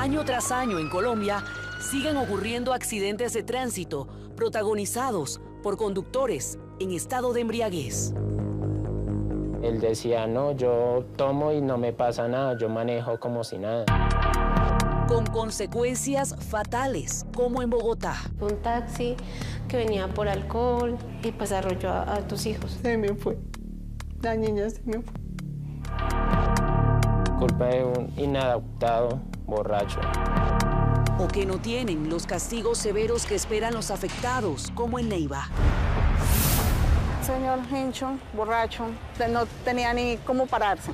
Año tras año en Colombia siguen ocurriendo accidentes de tránsito protagonizados por conductores en estado de embriaguez. Él decía, no, yo tomo y no me pasa nada, yo manejo como si nada. Con consecuencias fatales, como en Bogotá. Un taxi que venía por alcohol y pues arrolló a tus hijos. Se me fue. La niña se me fue. Culpa de un inadaptado borracho. O que no tienen los castigos severos que esperan los afectados, como en Neiva. Señor hincho, borracho, no tenía ni cómo pararse.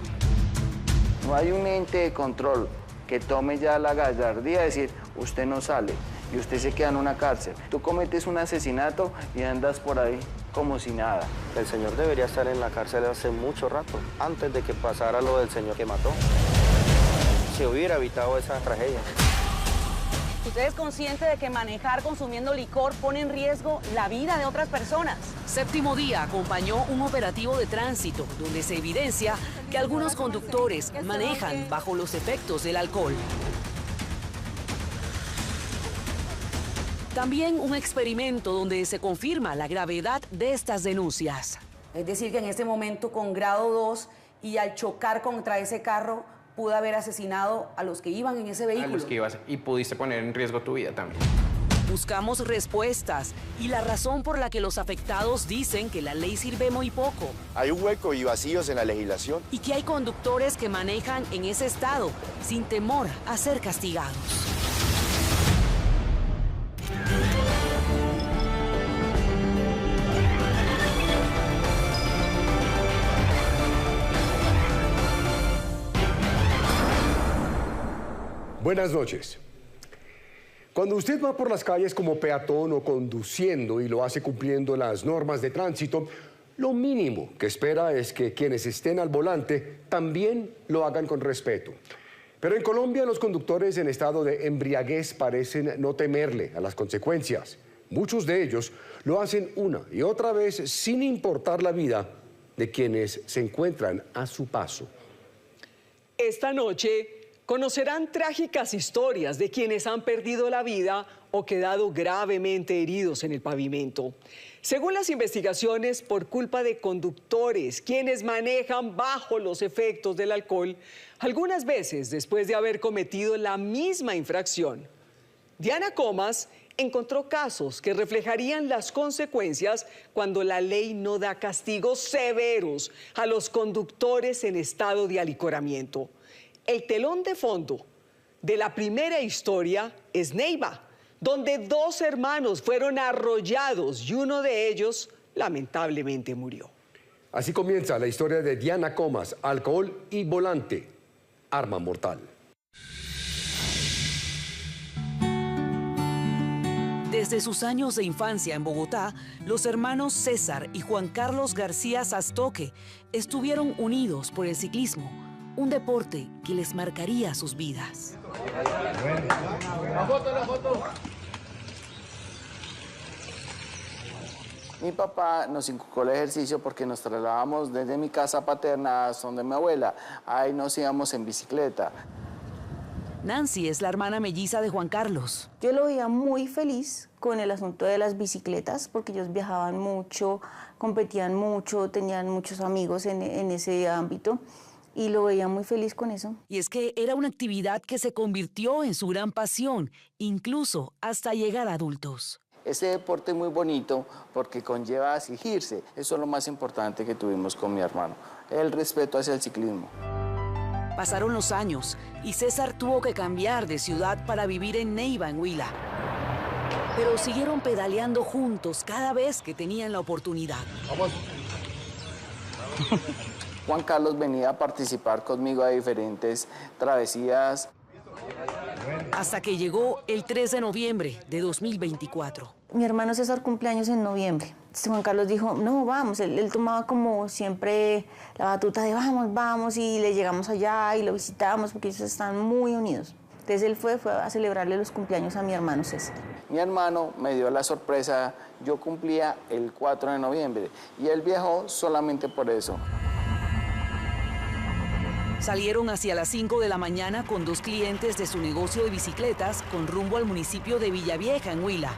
No hay un ente de control que tome ya la gallardía de decir, usted no sale y usted se queda en una cárcel. Tú cometes un asesinato y andas por ahí como si nada. El señor debería estar en la cárcel hace mucho rato, antes de que pasara lo del señor que mató. Se hubiera evitado esa tragedia. ¿Usted es consciente de que manejar consumiendo licor pone en riesgo la vida de otras personas? Séptimo Día acompañó un operativo de tránsito donde se evidencia que algunos conductores manejan bajo los efectos del alcohol. También un experimento donde se confirma la gravedad de estas denuncias. Es decir, que en este momento con grado 2 y al chocar contra ese carro pudo haber asesinado a los que iban en ese vehículo. A los que ibas y pudiste poner en riesgo tu vida también. Buscamos respuestas y la razón por la que los afectados dicen que la ley sirve muy poco. Hay un hueco y vacíos en la legislación. Y que hay conductores que manejan en ese estado sin temor a ser castigados. Buenas noches. Cuando usted va por las calles como peatón o conduciendo y lo hace cumpliendo las normas de tránsito, lo mínimo que espera es que quienes estén al volante también lo hagan con respeto. Pero en Colombia los conductores en estado de embriaguez parecen no temerle a las consecuencias. Muchos de ellos lo hacen una y otra vez sin importar la vida de quienes se encuentran a su paso. Esta noche conocerán trágicas historias de quienes han perdido la vida o quedado gravemente heridos en el pavimento. Según las investigaciones, por culpa de conductores, quienes manejan bajo los efectos del alcohol, algunas veces después de haber cometido la misma infracción. Diana Comas encontró casos que reflejarían las consecuencias cuando la ley no da castigos severos a los conductores en estado de alicoramiento. El telón de fondo de la primera historia es Neiva, donde dos hermanos fueron arrollados y uno de ellos lamentablemente murió. Así comienza la historia de Diana Comas, alcohol y volante, arma mortal. Desde sus años de infancia en Bogotá, los hermanos César y Juan Carlos García Sastoque estuvieron unidos por el ciclismo, un deporte que les marcaría sus vidas. La foto. Mi papá nos inculcó el ejercicio porque nos trasladábamos desde mi casa paterna hasta donde mi abuela. Ahí nos íbamos en bicicleta. Nancy es la hermana melliza de Juan Carlos. Yo lo veía muy feliz con el asunto de las bicicletas porque ellos viajaban mucho, competían mucho, tenían muchos amigos en ese ámbito. Y lo veía muy feliz con eso. Y es que era una actividad que se convirtió en su gran pasión, incluso hasta llegar a adultos. Este deporte es muy bonito porque conlleva a exigirse. Eso es lo más importante que tuvimos con mi hermano, el respeto hacia el ciclismo. Pasaron los años y César tuvo que cambiar de ciudad para vivir en Neiva, en Huila. Pero siguieron pedaleando juntos cada vez que tenían la oportunidad. Vamos. Juan Carlos venía a participar conmigo a diferentes travesías. Hasta que llegó el 3 de noviembre de 2024. Mi hermano César cumpleaños en noviembre. Entonces Juan Carlos dijo, no, vamos. Él tomaba como siempre la batuta de vamos, y le llegamos allá y lo visitamos porque ellos están muy unidos. Entonces él fue a celebrarle los cumpleaños a mi hermano César. Mi hermano me dio la sorpresa, yo cumplía el 4 de noviembre y él viajó solamente por eso. Salieron hacia las 5 de la mañana con 2 clientes de su negocio de bicicletas con rumbo al municipio de Villavieja, en Huila.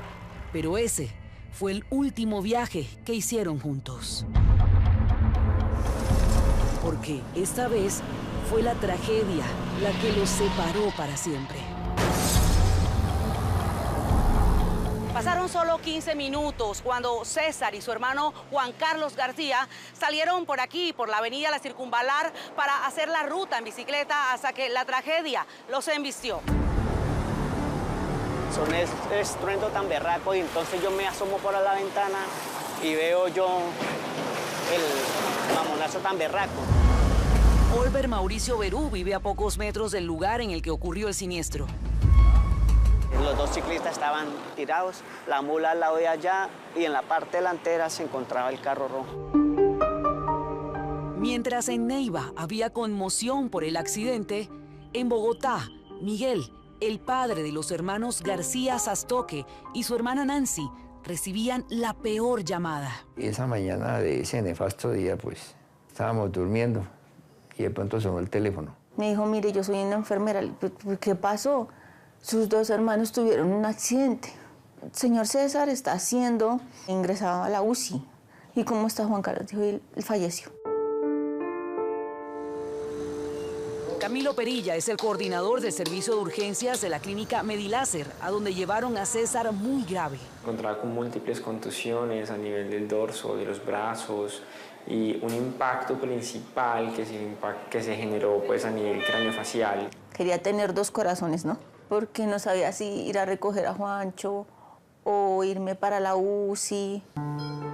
Pero ese fue el último viaje que hicieron juntos. Porque esta vez fue la tragedia la que los separó para siempre. Pasaron solo 15 minutos cuando César y su hermano Juan Carlos García salieron por aquí, por la avenida La Circunvalar, para hacer la ruta en bicicleta hasta que la tragedia los embistió. Son ese estruendo tan berraco y entonces yo me asomo por la ventana y veo yo el mamonazo tan berraco. Olver Mauricio Berú vive a pocos metros del lugar en el que ocurrió el siniestro. Los 2 ciclistas estaban tirados, la mula al lado de allá y en la parte delantera se encontraba el carro rojo. Mientras en Neiva había conmoción por el accidente, en Bogotá, Miguel, el padre de los hermanos García Sastoque y su hermana Nancy, recibían la peor llamada. Esa mañana de ese nefasto día, pues, estábamos durmiendo y de pronto sonó el teléfono. Me dijo, mire, yo soy una enfermera. ¿Qué pasó? Sus 2 hermanos tuvieron un accidente. El señor César está siendo ingresado a la UCI. ¿Y cómo está Juan Carlos? Dijo, él falleció. Camilo Perilla es el coordinador del servicio de urgencias de la clínica Mediláser, a donde llevaron a César muy grave. Encontraba con múltiples contusiones a nivel del dorso, de los brazos y un impacto principal que se generó pues, a nivel craneofacial. Quería tener 2 corazones, ¿no? Porque no sabía si ir a recoger a Juancho o irme para la UCI.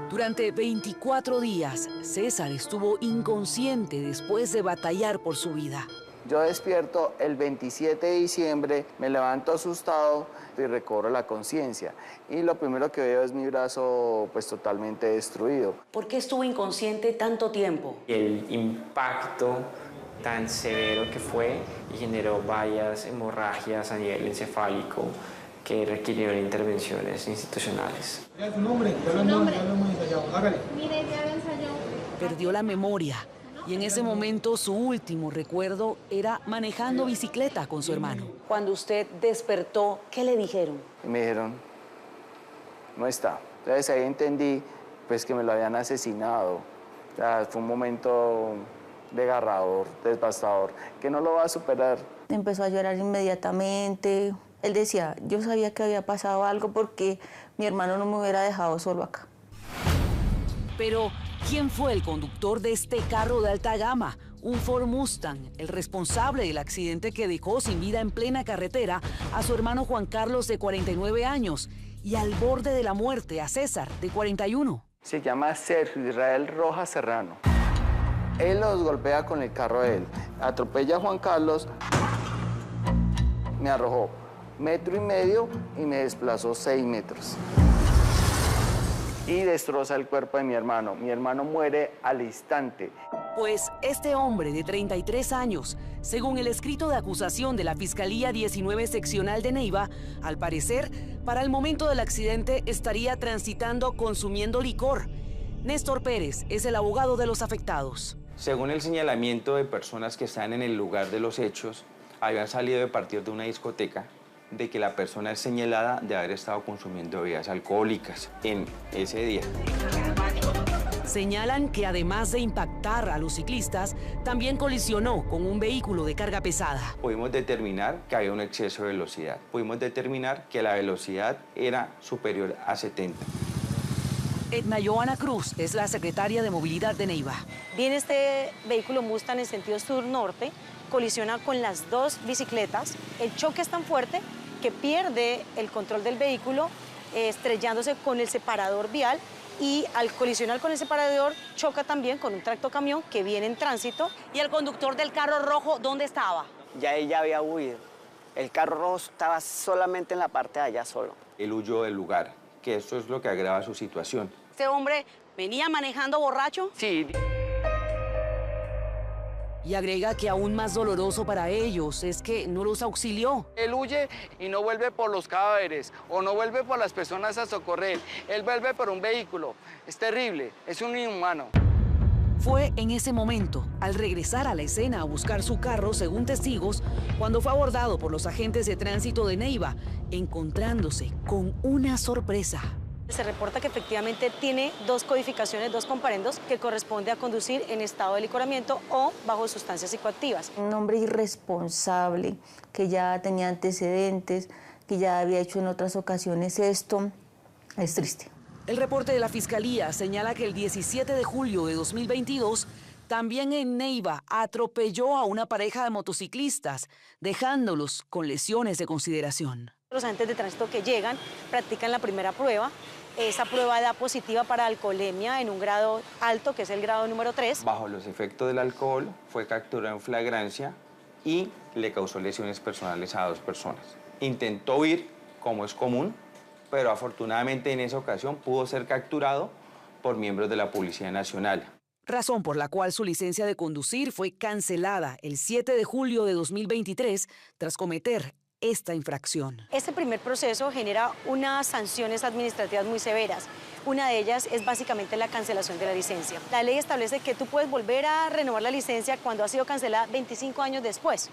Durante 24 días, César estuvo inconsciente después de batallar por su vida. Yo despierto el 27 de diciembre, me levanto asustado y recobro la conciencia. Y lo primero que veo es mi brazo pues totalmente destruido. ¿Por qué estuvo inconsciente tanto tiempo? El impacto tan severo que fue y generó varias hemorragias a nivel encefálico que requirieron intervenciones institucionales. ¿Su nombre? Su nombre. Mire, ya lo ensayó. Perdió la memoria y en ese momento su último recuerdo era manejando bicicleta con su hermano. Cuando usted despertó, ¿qué le dijeron? Me dijeron, no está. Entonces ahí entendí pues, que me lo habían asesinado. O sea, fue un momento desgarrador, devastador, que no lo va a superar. Empezó a llorar inmediatamente. Él decía, yo sabía que había pasado algo porque mi hermano no me hubiera dejado solo acá. Pero, ¿quién fue el conductor de este carro de alta gama? Un Ford Mustang, el responsable del accidente que dejó sin vida en plena carretera a su hermano Juan Carlos, de 49 años, y al borde de la muerte a César, de 41. Se llama Sergio Israel Rojas Serrano. Él los golpea con el carro de él, atropella a Juan Carlos, me arrojó 1,5 metros y me desplazó 6 metros. Y destroza el cuerpo de mi hermano. Mi hermano muere al instante. Pues este hombre de 33 años, según el escrito de acusación de la Fiscalía 19 Seccional de Neiva, al parecer, para el momento del accidente estaría transitando consumiendo licor. Néstor Pérez es el abogado de los afectados. Según el señalamiento de personas que están en el lugar de los hechos, habían salido de partir de una discoteca, de que la persona es señalada de haber estado consumiendo bebidas alcohólicas en ese día. Señalan que además de impactar a los ciclistas, también colisionó con un vehículo de carga pesada. Pudimos determinar que había un exceso de velocidad. Pudimos determinar que la velocidad era superior a 70. Edna Joana Cruz es la secretaria de Movilidad de Neiva. Viene este vehículo Mustang en sentido sur-norte, colisiona con las 2 bicicletas. El choque es tan fuerte que pierde el control del vehículo, estrellándose con el separador vial, y al colisionar con el separador choca también con un tractocamión que viene en tránsito. ¿Y el conductor del carro rojo dónde estaba? Ya ella había huido. El carro rojo estaba solamente en la parte de allá solo. Él huyó del lugar, que esto es lo que agrava su situación. ¿Este hombre venía manejando borracho? Sí. Y agrega que aún más doloroso para ellos es que no los auxilió. Él huye y no vuelve por los cadáveres o no vuelve por las personas a socorrer. Él vuelve por un vehículo. Es terrible, es un inhumano. Fue en ese momento, al regresar a la escena a buscar su carro, según testigos, cuando fue abordado por los agentes de tránsito de Neiva, encontrándose con una sorpresa. Se reporta que efectivamente tiene 2 codificaciones, 2 comparendos, que corresponde a conducir en estado de licoramiento o bajo sustancias psicoactivas. Un hombre irresponsable, que ya tenía antecedentes, que ya había hecho en otras ocasiones esto, es triste. El reporte de la Fiscalía señala que el 17 de julio de 2022, también en Neiva, atropelló a una pareja de motociclistas, dejándolos con lesiones de consideración. Los agentes de tránsito que llegan practican la primera prueba. Esa prueba da positiva para alcoholemia en un grado alto, que es el grado número 3. Bajo los efectos del alcohol, fue capturado en flagrancia y le causó lesiones personales a 2 personas. Intentó huir, como es común, pero afortunadamente en esa ocasión pudo ser capturado por miembros de la Policía Nacional. Razón por la cual su licencia de conducir fue cancelada el 7 de julio de 2023 tras cometer esta infracción. Este primer proceso genera unas sanciones administrativas muy severas. Una de ellas es básicamente la cancelación de la licencia. La ley establece que tú puedes volver a renovar la licencia cuando ha sido cancelada 25 años después.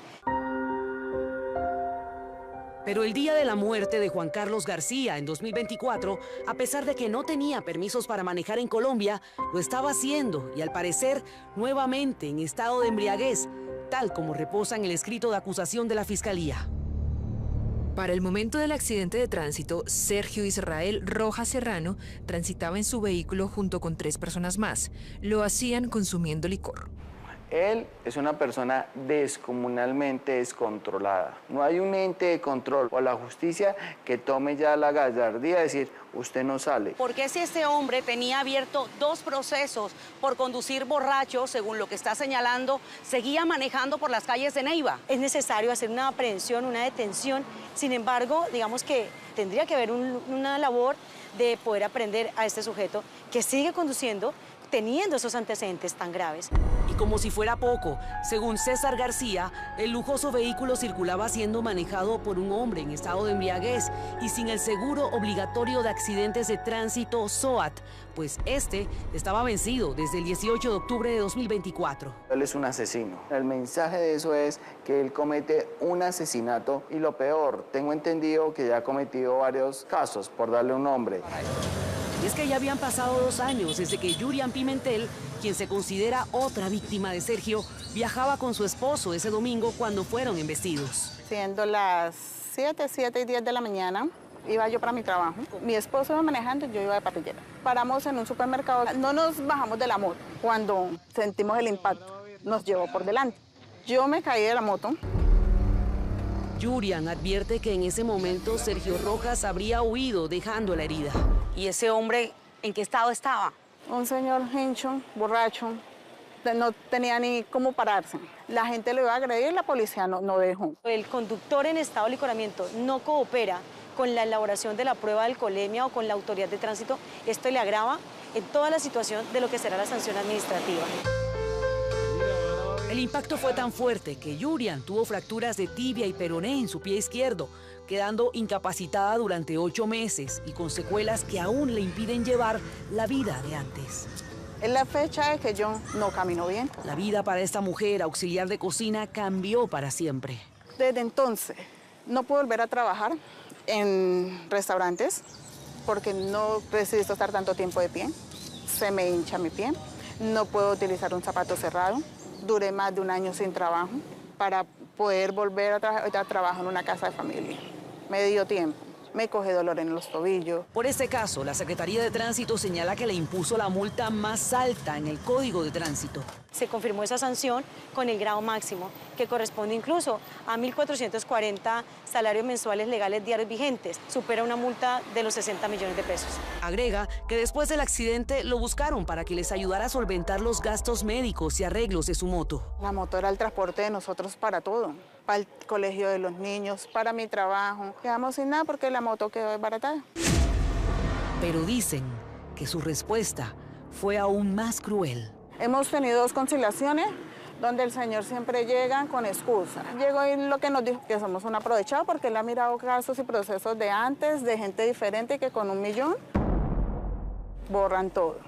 Pero el día de la muerte de Juan Carlos García en 2024, a pesar de que no tenía permisos para manejar en Colombia, lo estaba haciendo y al parecer nuevamente en estado de embriaguez, tal como reposa en el escrito de acusación de la Fiscalía. Para el momento del accidente de tránsito, Sergio Israel Rojas Serrano transitaba en su vehículo junto con 3 personas más. Lo hacían consumiendo licor. Él es una persona descomunalmente descontrolada. No hay un ente de control o la justicia que tome ya la gallardía de decir, usted no sale. ¿Por qué si este hombre tenía abierto 2 procesos por conducir borracho, según lo que está señalando, seguía manejando por las calles de Neiva? Es necesario hacer una aprehensión, una detención. Sin embargo, digamos que tendría que haber una labor de poder aprender a este sujeto que sigue conduciendo teniendo esos antecedentes tan graves. Y como si fuera poco, según César García, el lujoso vehículo circulaba siendo manejado por un hombre en estado de embriaguez y sin el seguro obligatorio de accidentes de tránsito SOAT, pues este estaba vencido desde el 18 de octubre de 2024. Él es un asesino. El mensaje de eso es que él comete un asesinato y lo peor, tengo entendido que ya ha cometido varios casos, por darle un nombre. Y es que ya habían pasado 2 años desde que Yurian Pimentel, quien se considera otra víctima de Sergio, viajaba con su esposo ese domingo cuando fueron embestidos. Siendo las 7 y 10 de la mañana, iba yo para mi trabajo. Mi esposo iba manejando y yo iba de papillera. Paramos en un supermercado, no nos bajamos de la moto. Cuando sentimos el impacto, nos llevó por delante. Yo me caí de la moto. Yurian advierte que en ese momento Sergio Rojas habría huido dejando la herida. ¿Y ese hombre en qué estado estaba? Un señor hincho, borracho, no tenía ni cómo pararse. La gente lo iba a agredir y la policía no dejó. El conductor en estado de licoramiento no coopera con la elaboración de la prueba de alcoholemia o con la autoridad de tránsito. Esto le agrava en toda la situación de lo que será la sanción administrativa. El impacto fue tan fuerte que Yurian tuvo fracturas de tibia y peroné en su pie izquierdo, quedando incapacitada durante 8 meses y con secuelas que aún le impiden llevar la vida de antes. Es la fecha de que yo no camino bien. La vida para esta mujer, auxiliar de cocina, cambió para siempre. Desde entonces no puedo volver a trabajar en restaurantes porque no resisto estar tanto tiempo de pie. Se me hincha mi pie. No puedo utilizar un zapato cerrado. Duré más de 1 año sin trabajo para poder volver a trabajar en una casa de familia. Me dio tiempo. Me coge dolor en los tobillos. Por este caso, la Secretaría de Tránsito señala que le impuso la multa más alta en el Código de Tránsito. Se confirmó esa sanción con el grado máximo, que corresponde incluso a 1.440 salarios mensuales legales diarios vigentes. Supera una multa de los 60 millones de pesos. Agrega que después del accidente lo buscaron para que les ayudara a solventar los gastos médicos y arreglos de su moto. La moto era el transporte de nosotros para todo. Para el colegio de los niños, para mi trabajo. Quedamos sin nada porque la moto quedó desbaratada. Pero dicen que su respuesta fue aún más cruel. Hemos tenido 2 conciliaciones donde el señor siempre llega con excusa. Llegó y lo que nos dijo que somos un aprovechado porque él ha mirado casos y procesos de antes, de gente diferente que con 1 millón borran todo.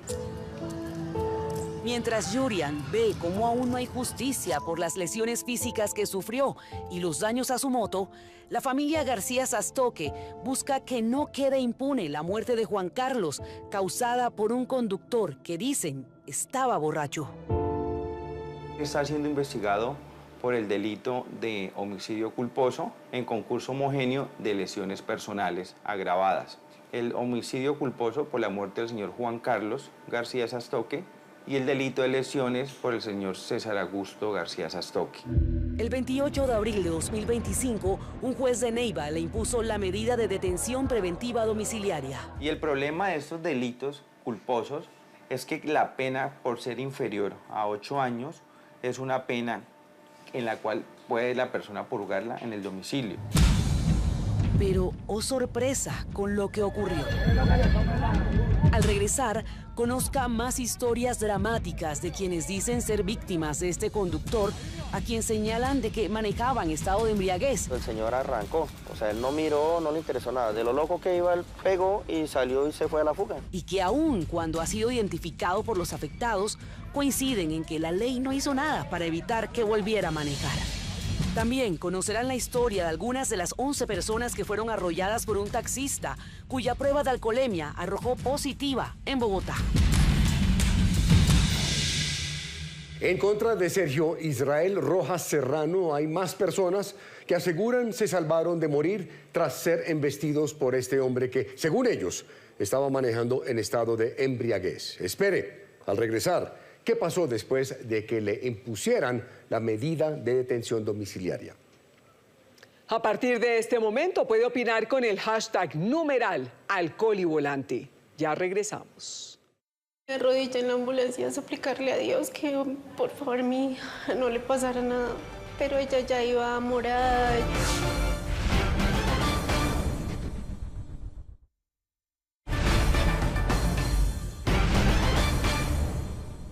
Mientras Yurian ve cómo aún no hay justicia por las lesiones físicas que sufrió y los daños a su moto, la familia García Sastoque busca que no quede impune la muerte de Juan Carlos, causada por un conductor que dicen estaba borracho. Está siendo investigado por el delito de homicidio culposo en concurso homogéneo de lesiones personales agravadas. El homicidio culposo por la muerte del señor Juan Carlos García Sastoque y el delito de lesiones por el señor César Augusto García Sastoque. El 28 de abril de 2025, un juez de Neiva le impuso la medida de detención preventiva domiciliaria. Y el problema de estos delitos culposos es que la pena, por ser inferior a 8 años, es una pena en la cual puede la persona purgarla en el domicilio. Pero, oh sorpresa con lo que ocurrió. Al regresar, conozca más historias dramáticas de quienes dicen ser víctimas de este conductor, a quien señalan de que manejaba en estado de embriaguez. El señor arrancó, o sea, él no miró, no le interesó nada. De lo loco que iba, él pegó y salió y se fue a la fuga. Y que aún cuando ha sido identificado por los afectados, coinciden en que la ley no hizo nada para evitar que volviera a manejar. También conocerán la historia de algunas de las 11 personas que fueron arrolladas por un taxista, cuya prueba de alcoholemia arrojó positiva en Bogotá. En contra de Sergio Israel Rojas Serrano, hay más personas que aseguran se salvaron de morir tras ser embestidos por este hombre que, según ellos, estaba manejando en estado de embriaguez. Espere, al regresar, ¿qué pasó después de que le impusieran la medida de detención domiciliaria? A partir de este momento puede opinar con el hashtag numeral alcohol y volante. Ya regresamos. Me arrodillé en la ambulancia a suplicarle a Dios que por favor a mi hija no le pasara nada, pero ella ya iba morada.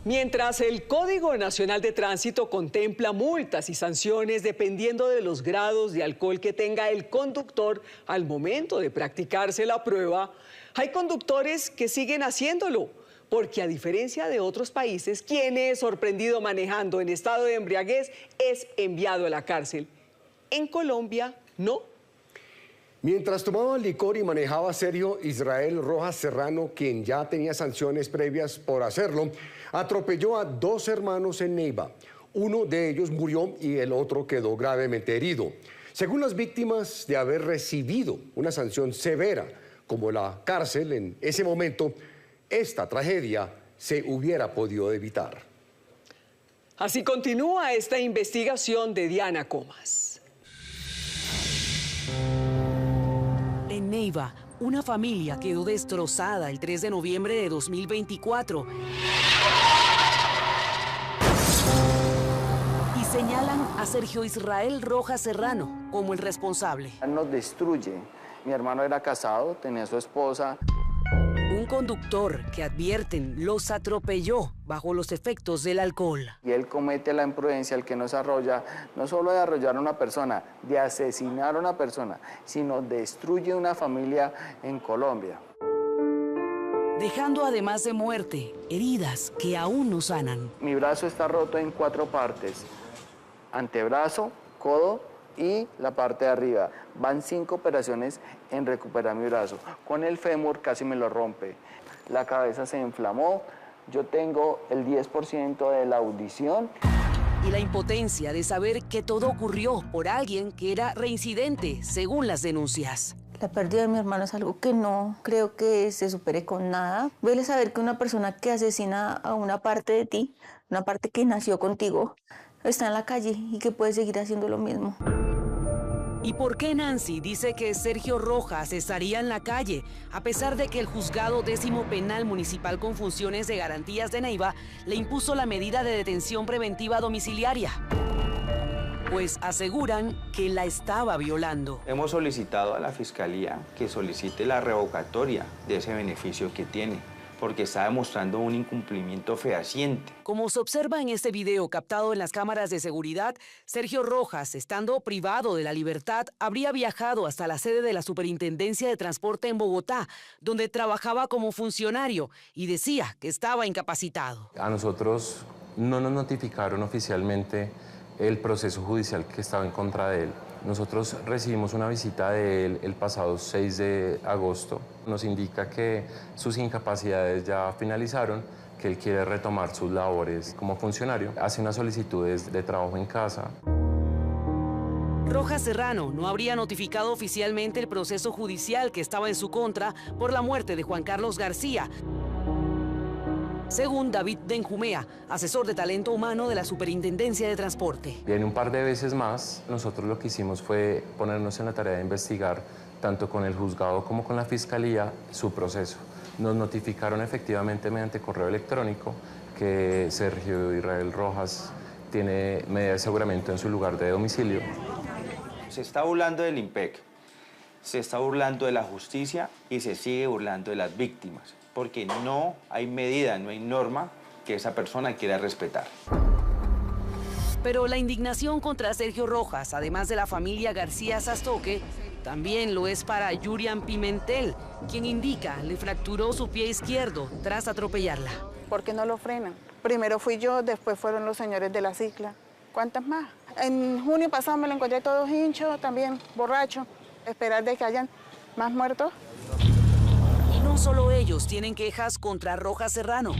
Mientras el Código Nacional de Tránsito contempla multas y sanciones dependiendo de los grados de alcohol que tenga el conductor al momento de practicarse la prueba, hay conductores que siguen haciéndolo, porque a diferencia de otros países, quien es sorprendido manejando en estado de embriaguez es enviado a la cárcel. En Colombia, no. Mientras tomaba licor y manejaba Sergio Israel Rojas Serrano, quien ya tenía sanciones previas por hacerlo, atropelló a 2 hermanos en Neiva. Uno de ellos murió y el otro quedó gravemente herido. Según las víctimas de haber recibido una sanción severa, como la cárcel en ese momento, esta tragedia se hubiera podido evitar. Así continúa esta investigación de Diana Comas. En Neiva, una familia quedó destrozada el 3 de noviembre de 2024. Y señalan a Sergio Israel Rojas Serrano como el responsable. Nos destruye. Mi hermano era casado, tenía su esposa. Un conductor que advierten los atropelló bajo los efectos del alcohol. Y él comete la imprudencia, el que nos arrolla, no solo de arrollar a una persona, de asesinar a una persona, sino destruye una familia en Colombia. Dejando además de muerte, heridas que aún no sanan. Mi brazo está roto en 4 partes, antebrazo, codo y la parte de arriba. Van 5 operaciones en recuperar mi brazo. Con el fémur casi me lo rompe. La cabeza se inflamó. Yo tengo el 10% de la audición. Y la impotencia de saber que todo ocurrió por alguien que era reincidente, según las denuncias. La pérdida de mi hermano es algo que no creo que se supere con nada. Duele saber que una persona que asesina a una parte de ti, una parte que nació contigo, está en la calle y que puede seguir haciendo lo mismo. ¿Y por qué Nancy dice que Sergio Rojas estaría en la calle, a pesar de que el Juzgado 10º Penal Municipal con funciones de garantías de Neiva le impuso la medida de detención preventiva domiciliaria? Pues aseguran que la estaba violando. Hemos solicitado a la Fiscalía que solicite la revocatoria de ese beneficio que tiene, porque está demostrando un incumplimiento fehaciente. Como se observa en este video captado en las cámaras de seguridad, Sergio Rojas, estando privado de la libertad, habría viajado hasta la sede de la Superintendencia de Transporte en Bogotá, donde trabajaba como funcionario y decía que estaba incapacitado. A nosotros no nos notificaron oficialmente el proceso judicial que estaba en contra de él. Nosotros recibimos una visita de él el pasado 6 de agosto. Nos indica que sus incapacidades ya finalizaron, que él quiere retomar sus labores como funcionario. Hace unas solicitudes de trabajo en casa. Rojas Serrano no habría notificado oficialmente el proceso judicial que estaba en su contra por la muerte de Juan Carlos García. Según David Benjumea, asesor de talento humano de la Superintendencia de Transporte. Bien, un par de veces más, nosotros lo que hicimos fue ponernos en la tarea de investigar, tanto con el juzgado como con la fiscalía, su proceso. Nos notificaron efectivamente mediante correo electrónico que Sergio Israel Rojas tiene medida de aseguramiento en su lugar de domicilio. Se está burlando del IMPEC, se está burlando de la justicia y se sigue burlando de las víctimas, porque no hay medida, no hay norma que esa persona quiera respetar. Pero la indignación contra Sergio Rojas, además de la familia García Sastoque, también lo es para Yurian Pimentel, quien indica le fracturó su pie izquierdo tras atropellarla. ¿Por qué no lo frenan? Primero fui yo, después fueron los señores de la cicla. ¿Cuántas más? En junio pasado me lo encontré todo hincho, también borracho. Esperar de que hayan más muertos. Y no solo ellos tienen quejas contra Rojas Serrano.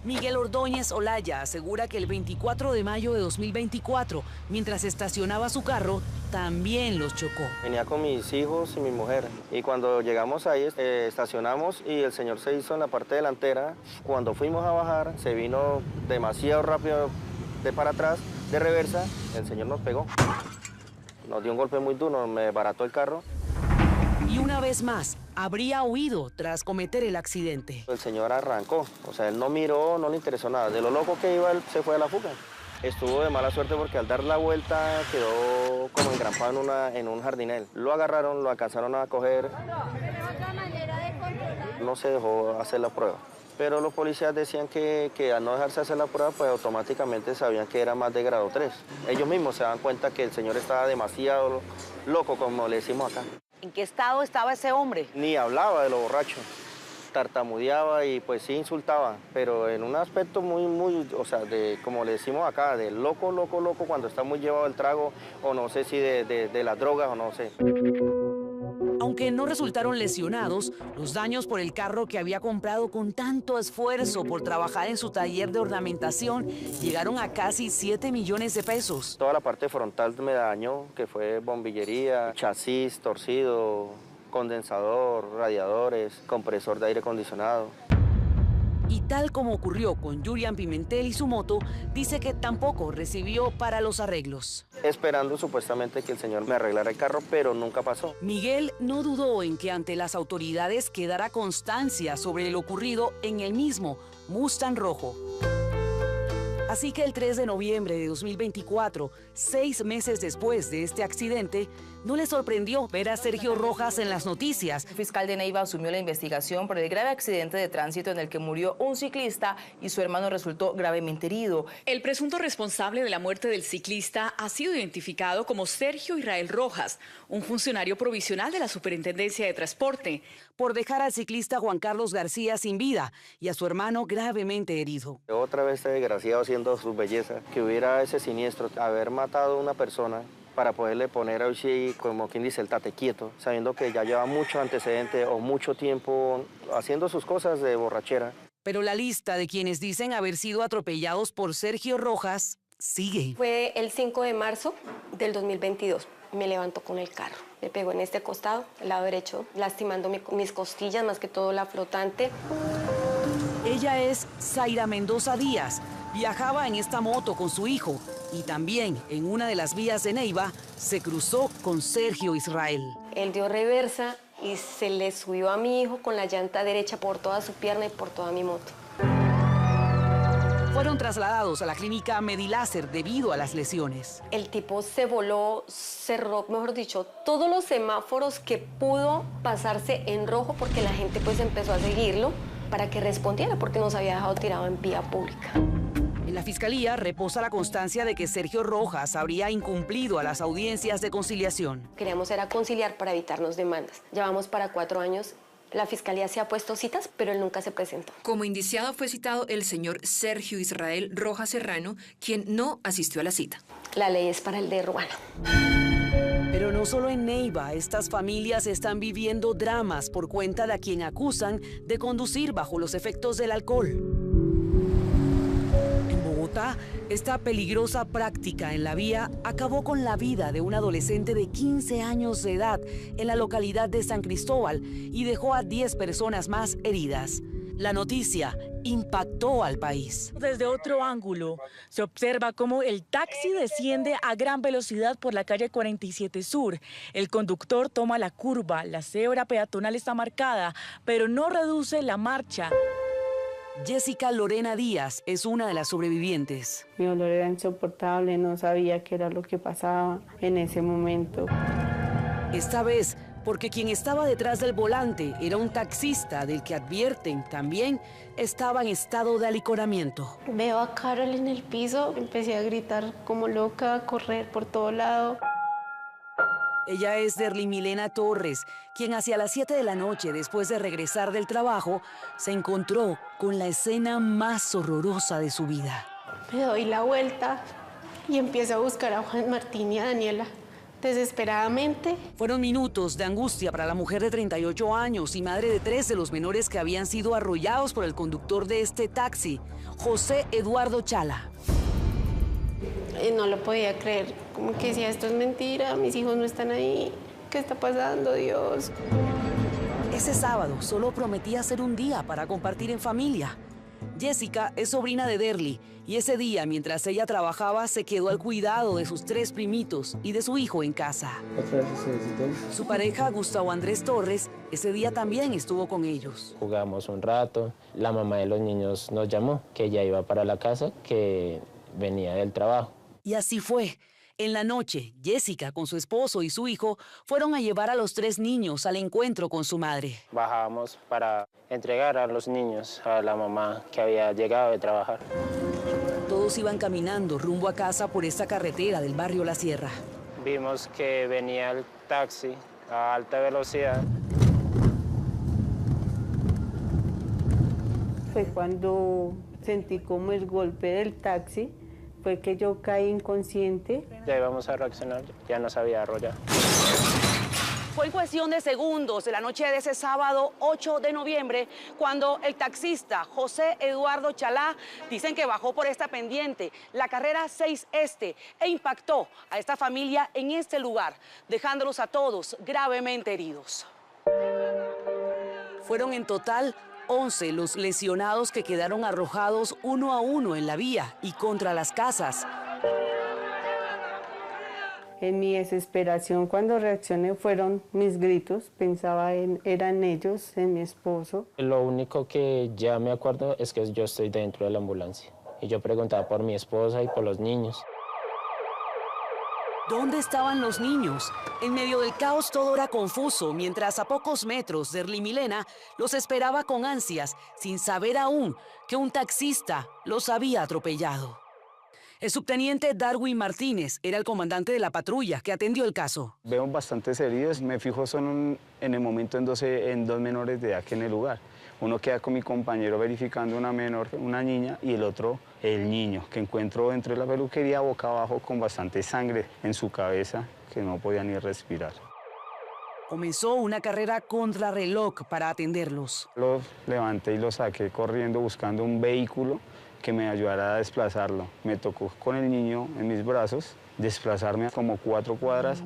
Miguel Ordóñez Olaya asegura que el 24 de mayo de 2024, mientras estacionaba su carro, también los chocó. Venía con mis hijos y mi mujer. Y cuando llegamos ahí, estacionamos y el señor se hizo en la parte delantera. Cuando fuimos a bajar, se vino demasiado rápido de para atrás, de reversa. El señor nos pegó. Nos dio un golpe muy duro, me desbarató el carro. Y una vez más, habría huido tras cometer el accidente. El señor arrancó, o sea, él no miró, no le interesó nada. De lo loco que iba, él se fue a la fuga. Estuvo de mala suerte porque al dar la vuelta quedó como engrampado en un jardinel. Lo agarraron, lo alcanzaron a coger. No se dejó hacer la prueba. Pero los policías decían que al no dejarse hacer la prueba, pues automáticamente sabían que era más de grado 3. Ellos mismos se dan cuenta que el señor estaba demasiado loco, como le decimos acá. ¿En qué estado estaba ese hombre? Ni hablaba de lo borracho, tartamudeaba y pues sí insultaba, pero en un aspecto muy, o sea, de, como le decimos acá, de loco, cuando está muy llevado el trago, o no sé si de las drogas o no sé. Aunque no resultaron lesionados, los daños por el carro que había comprado con tanto esfuerzo por trabajar en su taller de ornamentación llegaron a casi 7 millones de pesos. Toda la parte frontal me dañó, que fue bombillería, chasis torcido, condensador, radiadores, compresor de aire acondicionado. Y tal como ocurrió con Yurian Pimentel y su moto, dice que tampoco recibió para los arreglos. Esperando supuestamente que el señor me arreglara el carro, pero nunca pasó. Miguel no dudó en que ante las autoridades quedara constancia sobre lo ocurrido en el mismo Mustang rojo. Así que el 3 de noviembre de 2024, 6 meses después de este accidente, no le sorprendió ver a Sergio Rojas en las noticias. El fiscal de Neiva asumió la investigación por el grave accidente de tránsito en el que murió un ciclista y su hermano resultó gravemente herido. El presunto responsable de la muerte del ciclista ha sido identificado como Sergio Israel Rojas, un funcionario provisional de la Superintendencia de Transporte, por dejar al ciclista Juan Carlos García sin vida y a su hermano gravemente herido. Otra vez este desgraciado haciendo su belleza, que hubiera ese siniestro, haber matado a una persona para poderle poner así, como quien dice, el tate quieto, sabiendo que ya lleva mucho antecedente o mucho tiempo haciendo sus cosas de borrachera. Pero la lista de quienes dicen haber sido atropellados por Sergio Rojas sigue. Fue el 5 de marzo del 2022. Me levantó con el carro. Me pegó en este costado, el lado derecho, lastimando mis costillas, más que todo la flotante. Ella es Zaira Mendoza Díaz. Viajaba en esta moto con su hijo y también en una de las vías de Neiva se cruzó con Sergio Israel. Él dio reversa y se le subió a mi hijo con la llanta derecha por toda su pierna y por toda mi moto. Fueron trasladados a la clínica Mediláser debido a las lesiones. El tipo se voló, cerró, mejor dicho, todos los semáforos que pudo pasarse en rojo porque la gente pues empezó a seguirlo para que respondiera porque nos había dejado tirado en vía pública. En la fiscalía reposa la constancia de que Sergio Rojas habría incumplido a las audiencias de conciliación. Queríamos era conciliar para evitarnos demandas. Llevamos para 4 años. La fiscalía se ha puesto citas, pero él nunca se presentó. Como indiciado fue citado el señor Sergio Israel Rojas Serrano, quien no asistió a la cita. La ley es para el de Ruana. Pero no solo en Neiva, estas familias están viviendo dramas por cuenta de a quien acusan de conducir bajo los efectos del alcohol. En Bogotá, esta peligrosa práctica en la vía acabó con la vida de un adolescente de 15 años de edad en la localidad de San Cristóbal y dejó a 10 personas más heridas. La noticia impactó al país. Desde otro ángulo se observa cómo el taxi desciende a gran velocidad por la calle 47 Sur. El conductor toma la curva, la cebra peatonal está marcada, pero no reduce la marcha. Jessica Lorena Díaz es una de las sobrevivientes. Mi dolor era insoportable, no sabía qué era lo que pasaba en ese momento. Esta vez, porque quien estaba detrás del volante era un taxista del que advierten también estaba en estado de alicoramiento. Veo a Carol en el piso, empecé a gritar como loca, a correr por todo lado. Ella es Derly Milena Torres, quien hacia las 7 de la noche, después de regresar del trabajo, se encontró con la escena más horrorosa de su vida. Me doy la vuelta y empiezo a buscar a Juan Martín y a Daniela. Desesperadamente. Fueron minutos de angustia para la mujer de 38 años y madre de 3 de los menores que habían sido arrollados por el conductor de este taxi, José Eduardo Chala. No lo podía creer, como que decía, esto es mentira, mis hijos no están ahí, ¿qué está pasando, Dios? Ese sábado solo prometía ser un día para compartir en familia. Jessica es sobrina de Derly y ese día, mientras ella trabajaba, se quedó al cuidado de sus 3 primitos y de su hijo en casa. Su pareja, Gustavo Andrés Torres, ese día también estuvo con ellos. Jugamos un rato, la mamá de los niños nos llamó, que ella iba para la casa, que venía del trabajo. Y así fue. En la noche, Jessica con su esposo y su hijo fueron a llevar a los 3 niños al encuentro con su madre. Bajábamos para entregar a los niños a la mamá que había llegado de trabajar. Todos iban caminando rumbo a casa por esta carretera del barrio La Sierra. Vimos que venía el taxi a alta velocidad. Fue cuando sentí como el golpe del taxi. Fue que yo caí inconsciente. Ya íbamos a reaccionar, ya nos había arrollado. Fue en cuestión de segundos de la noche de ese sábado 8 de noviembre cuando el taxista José Eduardo Chalá dicen que bajó por esta pendiente, la carrera 6 Este, e impactó a esta familia en este lugar, dejándolos a todos gravemente heridos. Fueron en total 11 los lesionados que quedaron arrojados uno a uno en la vía y contra las casas. En mi desesperación, cuando reaccioné, fueron mis gritos. Pensaba eran ellos, en mi esposo. Lo único que ya me acuerdo es que yo estoy dentro de la ambulancia. Y yo preguntaba por mi esposa y por los niños. ¿Dónde estaban los niños? En medio del caos todo era confuso, mientras a pocos metros Derly Milena los esperaba con ansias, sin saber aún que un taxista los había atropellado. El subteniente Darwin Martínez era el comandante de la patrulla que atendió el caso. Veo bastantes heridos, me fijo solo en el momento en 2 menores de edad que en el lugar. Uno queda con mi compañero verificando una menor, una niña, y el otro, el niño, que encuentro dentro de la peluquería boca abajo con bastante sangre en su cabeza, que no podía ni respirar. Comenzó una carrera contrarreloj para atenderlos. Los levanté y los saqué corriendo buscando un vehículo que me ayudara a desplazarlo. Me tocó con el niño en mis brazos desplazarme como 4 cuadras.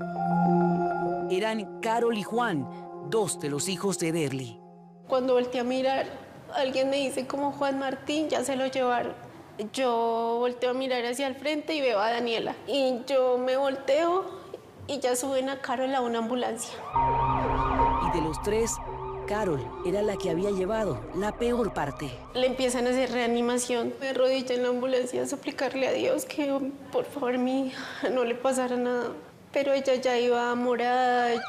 Eran Carol y Juan, 2 de los hijos de Derly. Cuando volteé a mirar, alguien me dice como Juan Martín, ya se lo llevaron. Yo volteo a mirar hacia el frente y veo a Daniela. Y yo me volteo y ya suben a Carol a una ambulancia. Y de los 3, Carol era la que había llevado la peor parte. Le empiezan a hacer reanimación. Me arrodillé en la ambulancia a suplicarle a Dios que por favor mi hija no le pasara nada. Pero ella ya iba morada.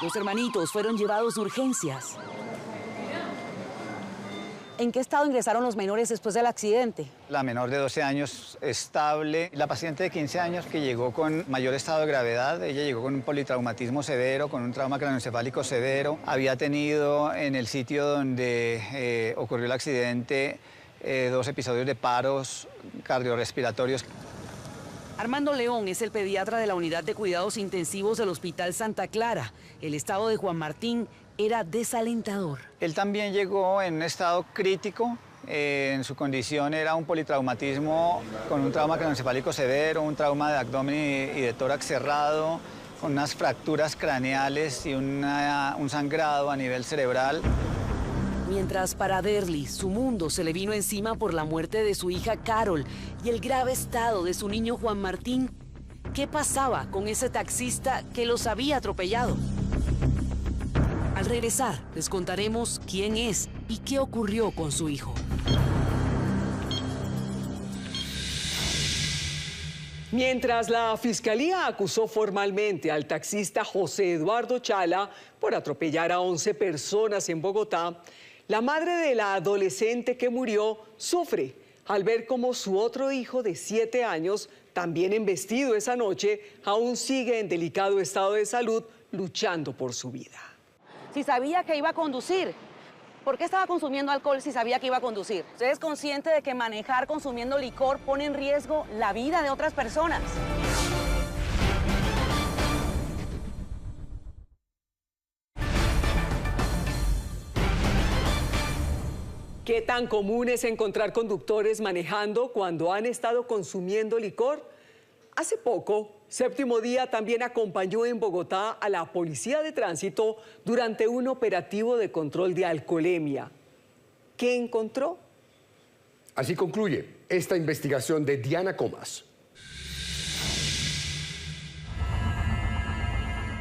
Los hermanitos fueron llevados de urgencias. ¿En qué estado ingresaron los menores después del accidente? La menor de 12 años estable. La paciente de 15 años que llegó con mayor estado de gravedad, ella llegó con un politraumatismo severo, con un trauma craneoencefálico severo. Había tenido en el sitio donde ocurrió el accidente 2 episodios de paros cardiorrespiratorios. Armando León es el pediatra de la unidad de cuidados intensivos del Hospital Santa Clara. El estado de Juan Martín era desalentador. Él también llegó en un estado crítico. En su condición era un politraumatismo con un trauma craneoencefálico severo, un trauma de abdomen y de tórax cerrado, con unas fracturas craneales y un sangrado a nivel cerebral. Mientras para Derly su mundo se le vino encima por la muerte de su hija Carol y el grave estado de su niño Juan Martín, ¿qué pasaba con ese taxista que los había atropellado? Al regresar, les contaremos quién es y qué ocurrió con su hijo. Mientras la Fiscalía acusó formalmente al taxista José Eduardo Chala por atropellar a 11 personas en Bogotá, la madre de la adolescente que murió sufre al ver cómo su otro hijo de 7 años, también embestido esa noche, aún sigue en delicado estado de salud luchando por su vida. Si sabía que iba a conducir, ¿por qué estaba consumiendo alcohol si sabía que iba a conducir? ¿Usted es consciente de que manejar consumiendo licor pone en riesgo la vida de otras personas? ¿Qué tan común es encontrar conductores manejando cuando han estado consumiendo licor? Hace poco, Séptimo Día también acompañó en Bogotá a la Policía de Tránsito durante un operativo de control de alcoholemia. ¿Qué encontró? Así concluye esta investigación de Diana Comas.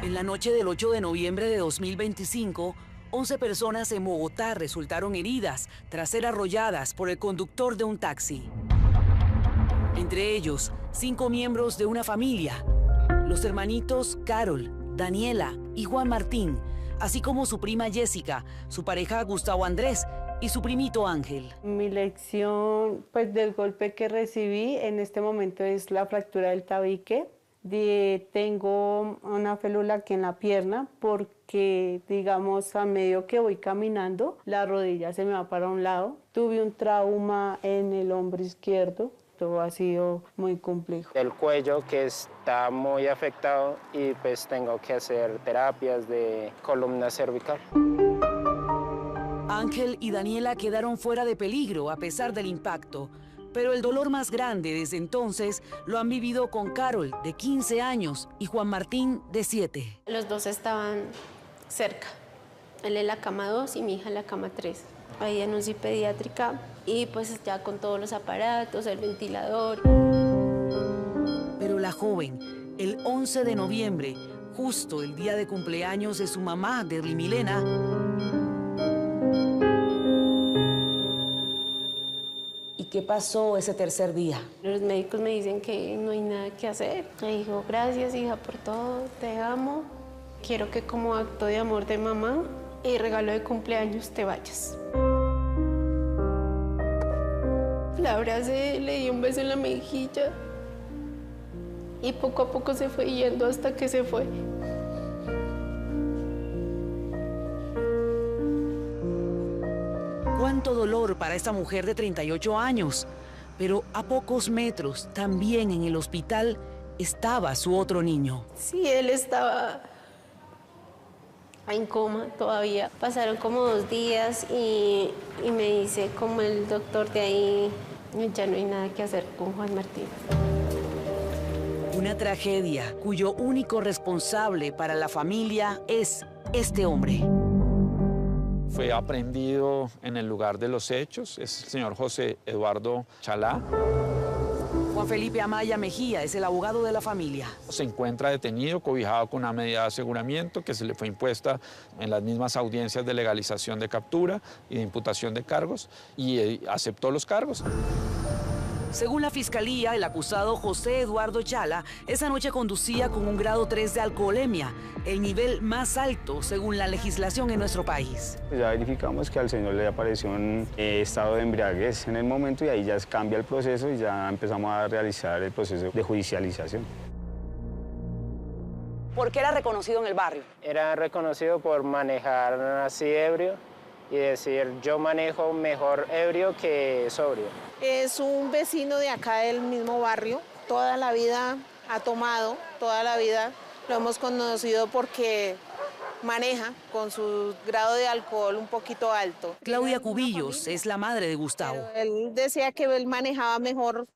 En la noche del 8 de noviembre de 2025, 11 personas en Bogotá resultaron heridas tras ser arrolladas por el conductor de un taxi. Entre ellos, 5 miembros de una familia, los hermanitos Carol, Daniela y Juan Martín, así como su prima Jessica, su pareja Gustavo Andrés y su primito Ángel. Mi lección pues, del golpe que recibí en este momento es la fractura del tabique. Tengo una félula aquí en la pierna porque, digamos, a medio que voy caminando, la rodilla se me va para un lado. Tuve un trauma en el hombro izquierdo. Todo ha sido muy complejo. El cuello que está muy afectado y pues tengo que hacer terapias de columna cervical. Ángel y Daniela quedaron fuera de peligro a pesar del impacto, pero el dolor más grande desde entonces lo han vivido con Carol, de 15 años, y Juan Martín, de 7. Los dos estaban cerca. Él en la cama 2 y mi hija en la cama 3. Ahí en UCI pediátrica y pues ya con todos los aparatos, el ventilador. Pero la joven, el 11 de noviembre, justo el día de cumpleaños de su mamá, Derly Milena, ¿y qué pasó ese tercer día? Los médicos me dicen que no hay nada que hacer. Me dijo, gracias hija por todo, te amo. Quiero que como acto de amor de mamá y regalo de cumpleaños te vayas. La abracé, le di un beso en la mejilla y poco a poco se fue yendo hasta que se fue. Cuánto dolor para esta mujer de 38 años, pero a pocos metros, también en el hospital, estaba su otro niño. Sí, él estaba en coma todavía. Pasaron como 2 días y me dice como el doctor de ahí, ya no hay nada que hacer con Juan Martín. Una tragedia cuyo único responsable para la familia es este hombre. Fue aprehendido en el lugar de los hechos, es el señor José Eduardo Chala. Juan Felipe Amaya Mejía es el abogado de la familia. Se encuentra detenido, cobijado con una medida de aseguramiento que se le fue impuesta en las mismas audiencias de legalización de captura y de imputación de cargos, y aceptó los cargos. Según la fiscalía, el acusado José Eduardo Chala esa noche conducía con un grado 3 de alcoholemia, el nivel más alto según la legislación en nuestro país. Ya verificamos que al señor le apareció un estado de embriaguez en el momento y ahí ya cambia el proceso y ya empezamos a realizar el proceso de judicialización. ¿Por qué era reconocido en el barrio? Era reconocido por manejar así ebrio y decir, yo manejo mejor ebrio que sobrio. Es un vecino de acá del mismo barrio, toda la vida ha tomado, toda la vida lo hemos conocido porque maneja con su grado de alcohol un poquito alto. Claudia Cubillos es la madre de Gustavo. Él decía que él manejaba mejor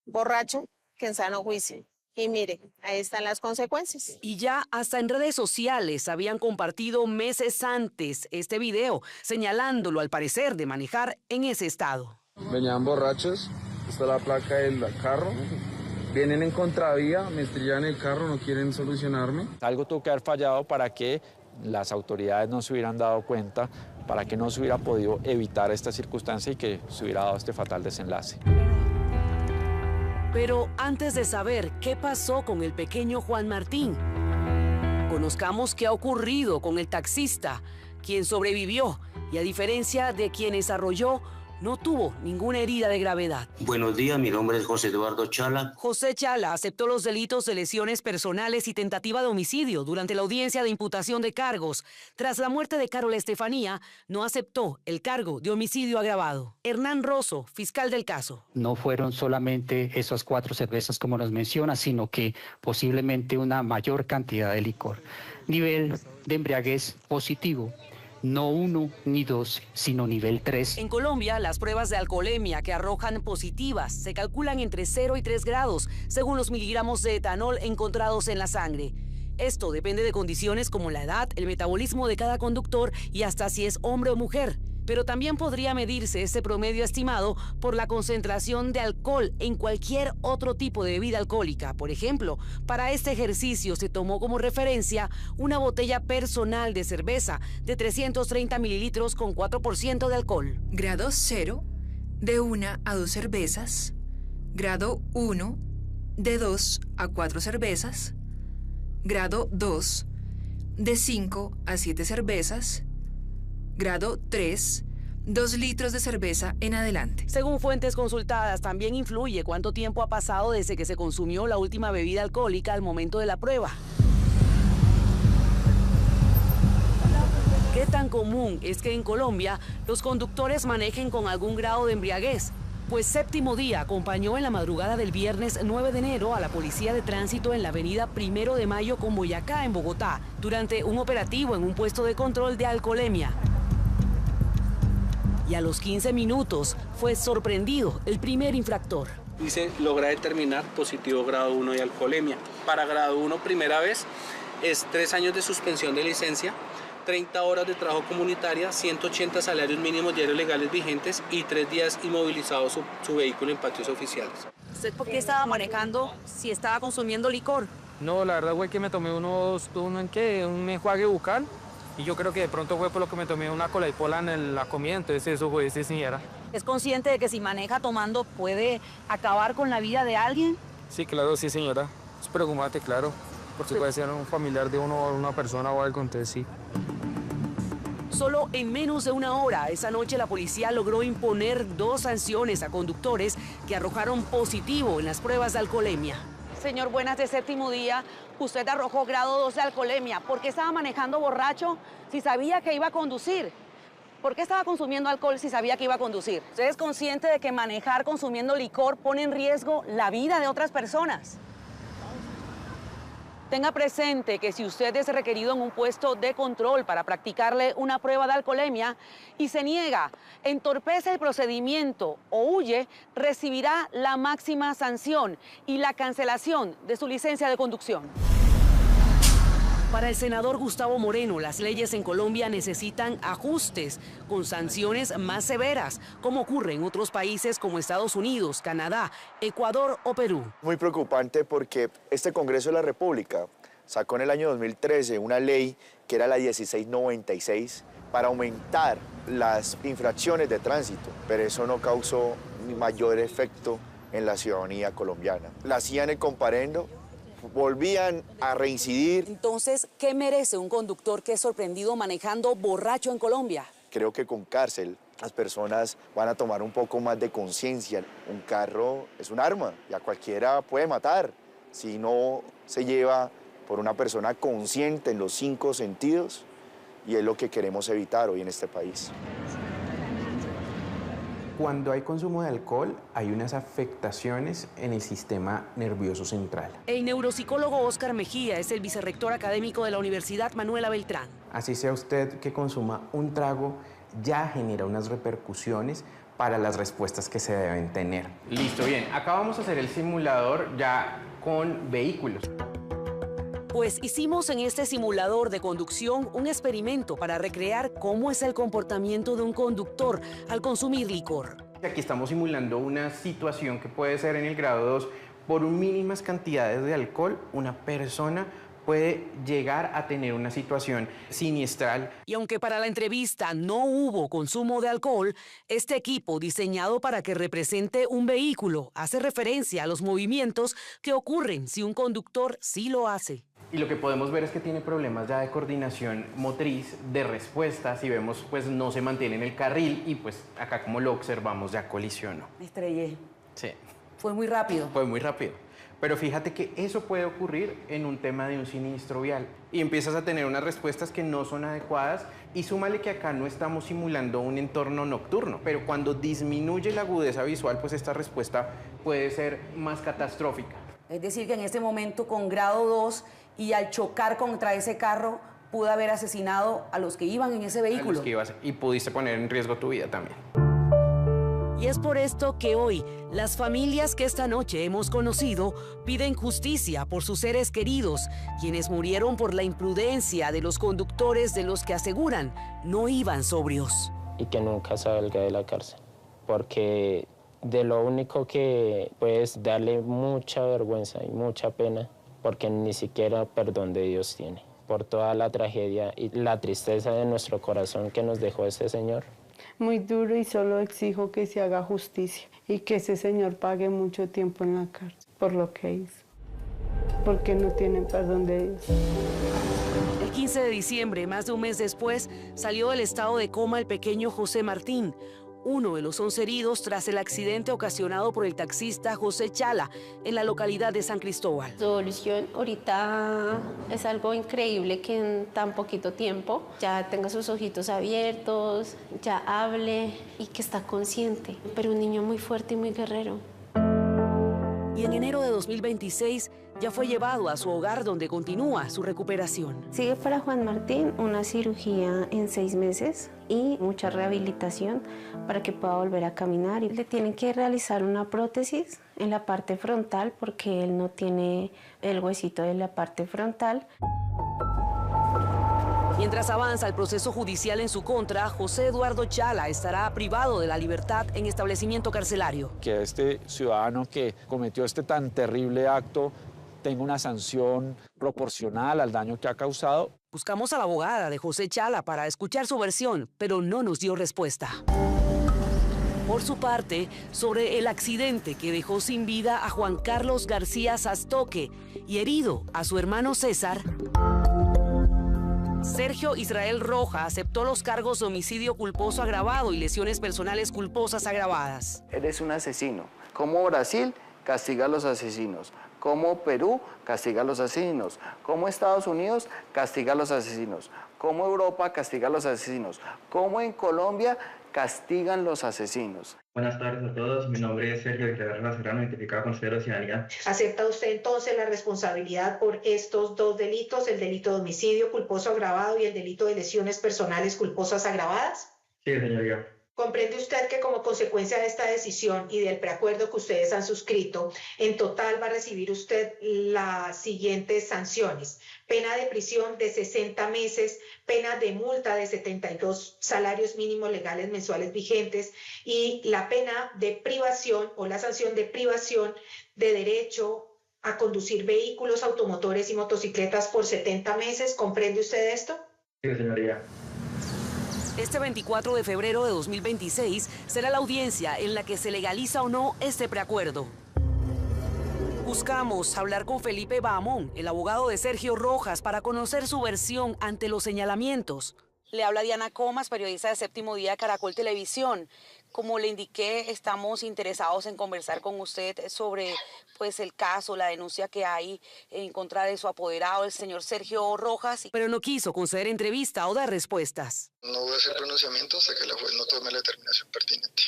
borracho que en sano juicio. Y mire, ahí están las consecuencias. Y ya hasta en redes sociales habían compartido meses antes este video, señalándolo al parecer de manejar en ese estado. Venían borrachos, esta es la placa del carro, vienen en contravía, me estrellan el carro, no quieren solucionarme. Algo tuvo que haber fallado para que las autoridades no se hubieran dado cuenta, para que no se hubiera podido evitar esta circunstancia y que se hubiera dado este fatal desenlace. Pero antes de saber qué pasó con el pequeño Juan Martín, conozcamos qué ha ocurrido con el taxista, quien sobrevivió y a diferencia de quienes arrolló, no tuvo ninguna herida de gravedad. Buenos días, mi nombre es José Eduardo Chala. José Chala aceptó los delitos de lesiones personales y tentativa de homicidio durante la audiencia de imputación de cargos. Tras la muerte de Carola Estefanía, no aceptó el cargo de homicidio agravado. Hernán Rosso, fiscal del caso. No fueron solamente esas 4 cervezas como nos menciona, sino que posiblemente una mayor cantidad de licor. Nivel de embriaguez positivo. No 1 ni 2, sino nivel 3. En Colombia, las pruebas de alcoholemia que arrojan positivas se calculan entre 0 y 3 grados, según los miligramos de etanol encontrados en la sangre. Esto depende de condiciones como la edad, el metabolismo de cada conductor y hasta si es hombre o mujer. Pero también podría medirse ese promedio estimado por la concentración de alcohol en cualquier otro tipo de bebida alcohólica. Por ejemplo, para este ejercicio se tomó como referencia una botella personal de cerveza de 330 mililitros con 4% de alcohol. Grado 0, de 1 a 2 cervezas. Grado 1, de 2 a 4 cervezas. Grado 2, de 5 a 7 cervezas. Grado 3, 2 litros de cerveza en adelante. Según fuentes consultadas, también influye cuánto tiempo ha pasado desde que se consumió la última bebida alcohólica al momento de la prueba. ¿Qué tan común es que en Colombia los conductores manejen con algún grado de embriaguez? Pues Séptimo Día acompañó en la madrugada del viernes 9 de enero a la Policía de Tránsito en la avenida 1 de Mayo con Boyacá, en Bogotá, durante un operativo en un puesto de control de alcoholemia. Y a los 15 minutos fue sorprendido el primer infractor. Dice, logra determinar positivo grado 1 de alcoholemia. Para grado 1, primera vez, es 3 años de suspensión de licencia, 30 horas de trabajo comunitaria, 180 salarios mínimos diarios legales vigentes y 3 días inmovilizado su vehículo en patios oficiales. ¿Usted por qué estaba manejando si estaba consumiendo licor? No, la verdad fue que me tomé un enjuague bucal. Y yo creo que de pronto fue por lo que me tomé una cola y pola en la comida, entonces eso fue, sí, señora. ¿Es consciente de que si maneja tomando puede acabar con la vida de alguien? Sí, claro, sí, señora. Es preocupante, claro, porque puede ser un familiar de uno o una persona o algo, entonces sí. Solo en menos de una hora, esa noche la policía logró imponer 2 sanciones a conductores que arrojaron positivo en las pruebas de alcoholemia. Señor Buenas, de Séptimo Día, usted arrojó grado 2 de alcoholemia. ¿Por qué estaba manejando borracho si sabía que iba a conducir? ¿Por qué estaba consumiendo alcohol si sabía que iba a conducir? ¿Usted es consciente de que manejar consumiendo licor pone en riesgo la vida de otras personas? Tenga presente que si usted es requerido en un puesto de control para practicarle una prueba de alcoholemia y se niega, entorpece el procedimiento o huye, recibirá la máxima sanción y la cancelación de su licencia de conducción. Para el senador Gustavo Moreno, las leyes en Colombia necesitan ajustes con sanciones más severas, como ocurre en otros países como Estados Unidos, Canadá, Ecuador o Perú. Muy preocupante porque este Congreso de la República sacó en el año 2013 una ley que era la 1696 para aumentar las infracciones de tránsito, pero eso no causó mayor efecto en la ciudadanía colombiana. La hacían el comparendo, volvían a reincidir. Entonces, ¿qué merece un conductor que es sorprendido manejando borracho en Colombia? Creo que con cárcel las personas van a tomar un poco más de conciencia. Un carro es un arma y a cualquiera puede matar si no se lleva por una persona consciente en los 5 sentidos, y es lo que queremos evitar hoy en este país. Cuando hay consumo de alcohol, hay unas afectaciones en el sistema nervioso central. El neuropsicólogo Óscar Mejía es el vicerrector académico de la Universidad Manuela Beltrán. Así sea usted que consuma un trago, ya genera unas repercusiones para las respuestas que se deben tener. Listo, bien. Acá vamos a hacer el simulador ya con vehículos. Pues hicimos en este simulador de conducción un experimento para recrear cómo es el comportamiento de un conductor al consumir licor. Aquí estamos simulando una situación que puede ser en el grado 2. Por mínimas cantidades de alcohol, una persona puede llegar a tener una situación siniestral. Y aunque para la entrevista no hubo consumo de alcohol, este equipo diseñado para que represente un vehículo hace referencia a los movimientos que ocurren si un conductor sí lo hace. Y lo que podemos ver es que tiene problemas ya de coordinación motriz, de respuesta. Si vemos, pues no se mantiene en el carril y pues acá como lo observamos ya colisionó. Me estrellé. Sí. Fue muy rápido. Fue muy rápido. Pero fíjate que eso puede ocurrir en un tema de un siniestro vial. Y empiezas a tener unas respuestas que no son adecuadas. Y súmale que acá no estamos simulando un entorno nocturno. Pero cuando disminuye la agudeza visual, pues esta respuesta puede ser más catastrófica. Es decir, que en este momento con grado 2 y al chocar contra ese carro, pudo haber asesinado a los que iban en ese vehículo. A los que ibas, y pudiste poner en riesgo tu vida también. Y es por esto que hoy las familias que esta noche hemos conocido piden justicia por sus seres queridos, quienes murieron por la imprudencia de los conductores de los que aseguran no iban sobrios. Y que nunca salga de la cárcel, porque de lo único que puedes darle mucha vergüenza y mucha pena, porque ni siquiera perdón de Dios tiene, por toda la tragedia y la tristeza de nuestro corazón que nos dejó este señor. Muy duro, y solo exijo que se haga justicia y que ese señor pague mucho tiempo en la cárcel por lo que hizo, porque no tienen perdón de Dios. El 15 de diciembre, más de un mes después, salió del estado de coma el pequeño José Martín, uno de los 11 heridos tras el accidente ocasionado por el taxista José Chala en la localidad de San Cristóbal. Su evolución ahorita es algo increíble, que en tan poquito tiempo ya tenga sus ojitos abiertos, ya hable y que está consciente, pero un niño muy fuerte y muy guerrero. Y en enero de 2026 ya fue llevado a su hogar, donde continúa su recuperación. Sigue para Juan Martín una cirugía en 6 meses y mucha rehabilitación para que pueda volver a caminar. Y le tienen que realizar una prótesis en la parte frontal porque él no tiene el huesito de la parte frontal. Mientras avanza el proceso judicial en su contra, José Eduardo Chala estará privado de la libertad en establecimiento carcelario. Que este ciudadano que cometió este tan terrible acto tenga una sanción proporcional al daño que ha causado. Buscamos a la abogada de José Chala para escuchar su versión, pero no nos dio respuesta. Por su parte, sobre el accidente que dejó sin vida a Juan Carlos García Sastoque y herido a su hermano César, Sergio Israel Roja aceptó los cargos de homicidio culposo agravado y lesiones personales culposas agravadas. Eres un asesino. Como Brasil castiga a los asesinos. Como Perú castiga a los asesinos. Como Estados Unidos castiga a los asesinos. Como Europa castiga a los asesinos. Como en Colombia castigan los asesinos. Buenas tardes a todos, mi nombre es Sergio Israel Roja Serrano, identificado con Cero Ciudadanía. ¿Acepta usted entonces la responsabilidad por estos 2 delitos, el delito de homicidio culposo agravado y el delito de lesiones personales culposas agravadas? Sí, señoría. ¿Comprende usted que como consecuencia de esta decisión y del preacuerdo que ustedes han suscrito, en total va a recibir usted las siguientes sanciones? Pena de prisión de 60 meses, pena de multa de 72 salarios mínimos legales mensuales vigentes y la pena de privación o la sanción de privación de derecho a conducir vehículos, automotores y motocicletas por 70 meses. ¿Comprende usted esto? Sí, señoría. Este 24 de febrero de 2026 será la audiencia en la que se legaliza o no este preacuerdo. Buscamos hablar con Felipe Bahamón, el abogado de Sergio Rojas, para conocer su versión ante los señalamientos. Le habla Diana Comas, periodista de Séptimo Día, Caracol Televisión. Como le indiqué, estamos interesados en conversar con usted sobre el caso, la denuncia que hay en contra de su apoderado, el señor Sergio Rojas. Pero no quiso conceder entrevista o dar respuestas. No voy a hacer pronunciamiento hasta que la juez no tome la determinación pertinente.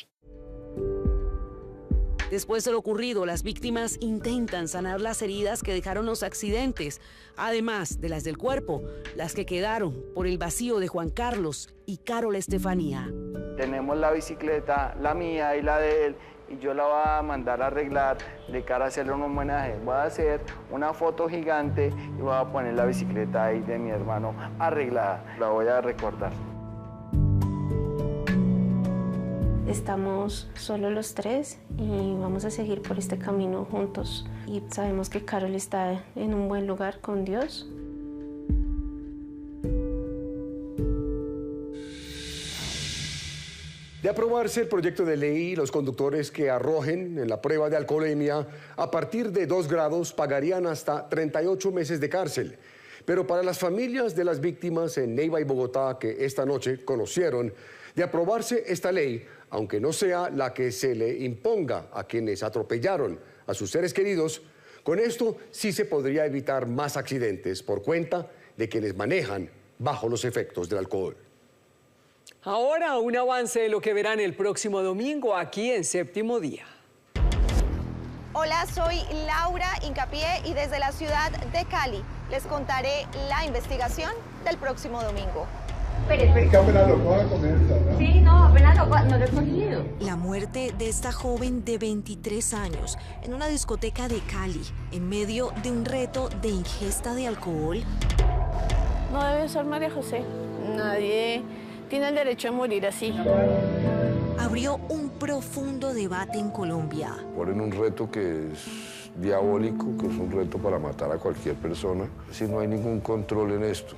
Después de lo ocurrido, las víctimas intentan sanar las heridas que dejaron los accidentes, además de las del cuerpo, las que quedaron por el vacío de Juan Carlos y Carol Estefanía. Tenemos la bicicleta, la mía y la de él, y yo la voy a mandar a arreglar de cara a hacerle un homenaje. Voy a hacer una foto gigante y voy a poner la bicicleta ahí de mi hermano arreglada. La voy a recordar. Estamos solo los tres y vamos a seguir por este camino juntos. Y sabemos que Carol está en un buen lugar con Dios. De aprobarse el proyecto de ley, los conductores que arrojen en la prueba de alcoholemia a partir de 2 grados pagarían hasta 38 meses de cárcel. Pero para las familias de las víctimas en Neiva y Bogotá que esta noche conocieron, de aprobarse esta ley, aunque no sea la que se le imponga a quienes atropellaron a sus seres queridos, con esto sí se podría evitar más accidentes por cuenta de quienes manejan bajo los efectos del alcohol. Ahora un avance de lo que verán el próximo domingo aquí en Séptimo Día. Hola, soy Laura Incapié y desde la ciudad de Cali les contaré la investigación del próximo domingo. Es que apenas lo coja comienza, ¿no? Sí, no, apenas no lo he cogido. La muerte de esta joven de 23 años en una discoteca de Cali, en medio de un reto de ingesta de alcohol. No debe ser María José. Nadie tiene el derecho a morir así. Abrió un profundo debate en Colombia. Ponen un reto que es diabólico, que es un reto para matar a cualquier persona, si no hay ningún control en esto.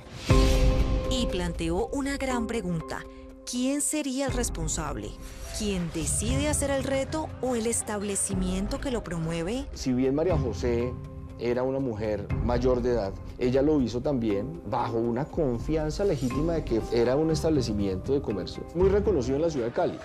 Y planteó una gran pregunta. ¿Quién sería el responsable? ¿Quién decide hacer el reto o el establecimiento que lo promueve? Si bien María José era una mujer mayor de edad, ella lo hizo también bajo una confianza legítima de que era un establecimiento de comercio muy reconocido en la ciudad de Cali.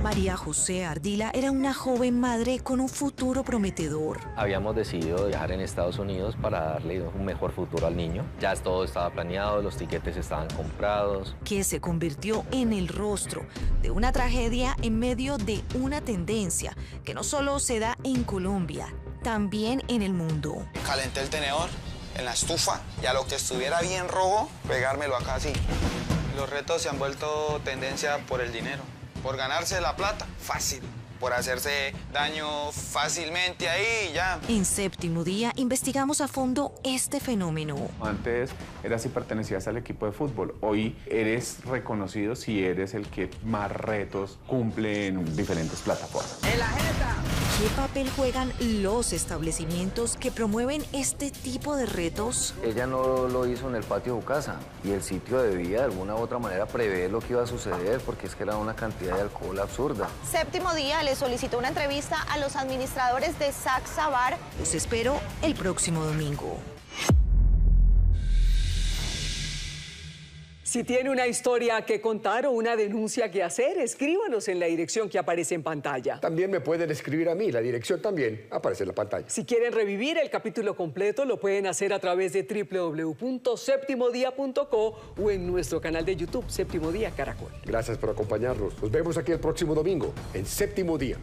María José Ardila era una joven madre con un futuro prometedor. Habíamos decidido viajar en Estados Unidos para darle un mejor futuro al niño. Ya todo estaba planeado, los tiquetes estaban comprados. Que se convirtió en el rostro de una tragedia en medio de una tendencia que no solo se da en Colombia, también en el mundo. Calenté el tenedor en la estufa y a lo que estuviera bien rojo, pegármelo acá así. Los retos se han vuelto tendencia por el dinero. Por ganarse la plata, fácil. Por hacerse daño fácilmente ahí, ya. En Séptimo Día investigamos a fondo este fenómeno. Antes eras si pertenecías al equipo de fútbol. Hoy eres reconocido si eres el que más retos cumple en diferentes plataformas. ¡En la jeta! ¿Qué papel juegan los establecimientos que promueven este tipo de retos? Ella no lo hizo en el patio de su casa y el sitio debía de alguna u otra manera prever lo que iba a suceder porque es que era una cantidad de alcohol absurda. Séptimo Día le solicitó una entrevista a los administradores de Saxa Bar. Los espero el próximo domingo. Si tiene una historia que contar o una denuncia que hacer, escríbanos en la dirección que aparece en pantalla. También me pueden escribir a mí, la dirección también aparece en la pantalla. Si quieren revivir el capítulo completo, lo pueden hacer a través de www.septimodia.co o en nuestro canal de YouTube, Séptimo Día Caracol. Gracias por acompañarnos. Nos vemos aquí el próximo domingo, en Séptimo Día.